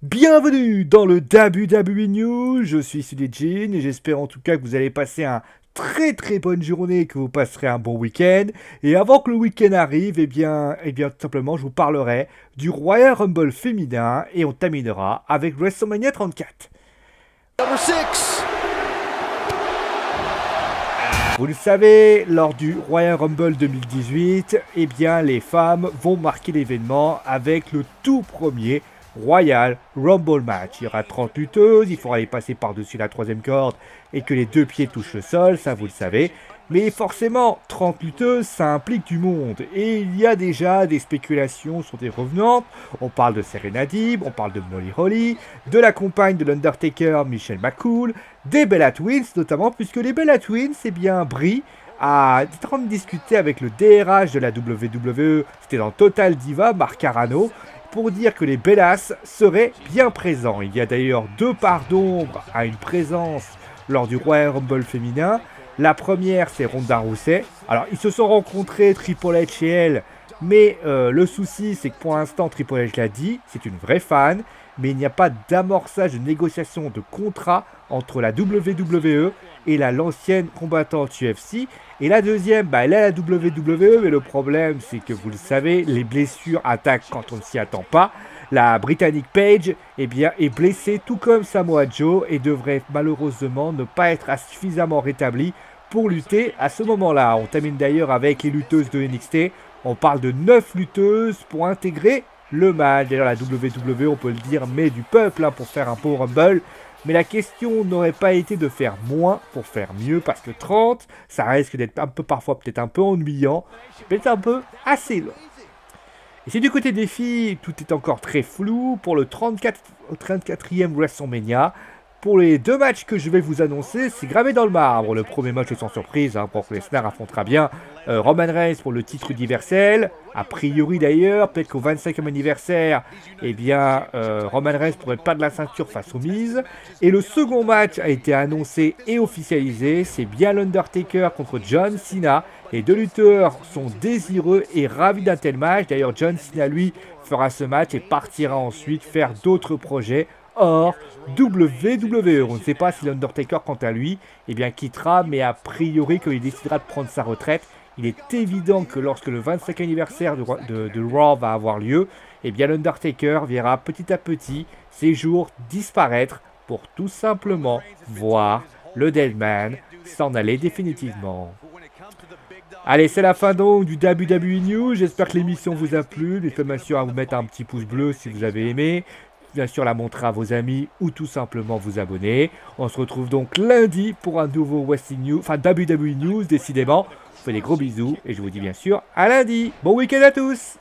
Bienvenue dans le WWE News, je suis Sudejin et j'espère en tout cas que vous allez passer un très bonne journée, que vous passerez un bon week-end. Et avant que le week-end arrive, tout simplement je vous parlerai du Royal Rumble féminin et on terminera avec WrestleMania 34. Number 6. Vous le savez, lors du Royal Rumble 2018, les femmes vont marquer l'événement avec le tout premier Royal Rumble match. Il y aura 30 lutteuses, il faudra les passer par-dessus la troisième corde et que les deux pieds touchent le sol, ça vous le savez. Mais forcément, 30 lutteuses, ça implique du monde. Et il y a déjà des spéculations sur des revenantes. On parle de Serena Deeb, on parle de Molly Holly, de la compagne de l'Undertaker, Michelle McCool, des Bella Twins notamment, puisque les Bella Twins, Brie est en train de discuter avec le DRH de la WWE, c'était dans Total Diva, Marc Carano, pour dire que les Bellas seraient bien présents. Il y a d'ailleurs deux parts d'ombre à une présence lors du Royal Rumble féminin. La première, c'est Ronda Rousey. Alors, ils se sont rencontrés, Triple H et elle, mais le souci, c'est que pour l'instant, Triple H l'a dit, c'est une vraie fan, mais il n'y a pas d'amorçage de négociation de contrat entre la WWE et l'ancienne combattante UFC. Et la deuxième, elle est à la WWE, mais le problème, c'est que vous le savez, les blessures attaquent quand on ne s'y attend pas. La Britannique Paige est blessée tout comme Samoa Joe et devrait malheureusement ne pas être suffisamment rétablie pour lutter à ce moment-là. On termine d'ailleurs avec les lutteuses de NXT. On parle de 9 lutteuses pour intégrer le match. D'ailleurs la WWE, on peut le dire, met du peuple pour faire un beau Rumble. Mais la question n'aurait pas été de faire moins pour faire mieux, parce que 30, ça risque d'être parfois peut-être un peu ennuyant, peut-être un peu assez long. Et si du côté des filles, tout est encore très flou pour le 34e WrestleMania. Pour les deux matchs que je vais vous annoncer, c'est gravé dans le marbre. Le premier match est sans surprise, pour que Lesnar affrontera bien Roman Reigns pour le titre universel. A priori d'ailleurs, peut-être qu'au 25e anniversaire, Roman Reigns pourrait perdre la ceinture face aux Miz. Et le second match a été annoncé et officialisé, c'est bien l'Undertaker contre John Cena. Les deux lutteurs sont désireux et ravis d'un tel match. D'ailleurs, John Cena, lui, fera ce match et partira ensuite faire d'autres projets hors WWE. On ne sait pas si l'Undertaker, quant à lui, quittera, mais a priori, quand il décidera de prendre sa retraite, il est évident que lorsque le 25e anniversaire de Raw va avoir lieu, l'Undertaker verra petit à petit ses jours disparaître pour tout simplement voir le Deadman s'en aller définitivement. Allez, c'est la fin donc du WWE News. J'espère que l'émission vous a plu. N'hésitez bien sûr à vous mettre un petit pouce bleu si vous avez aimé. Bien sûr, la montrer à vos amis ou tout simplement vous abonner. On se retrouve donc lundi pour un nouveau WWE News, décidément. Je vous fais des gros bisous et je vous dis bien sûr à lundi. Bon week-end à tous!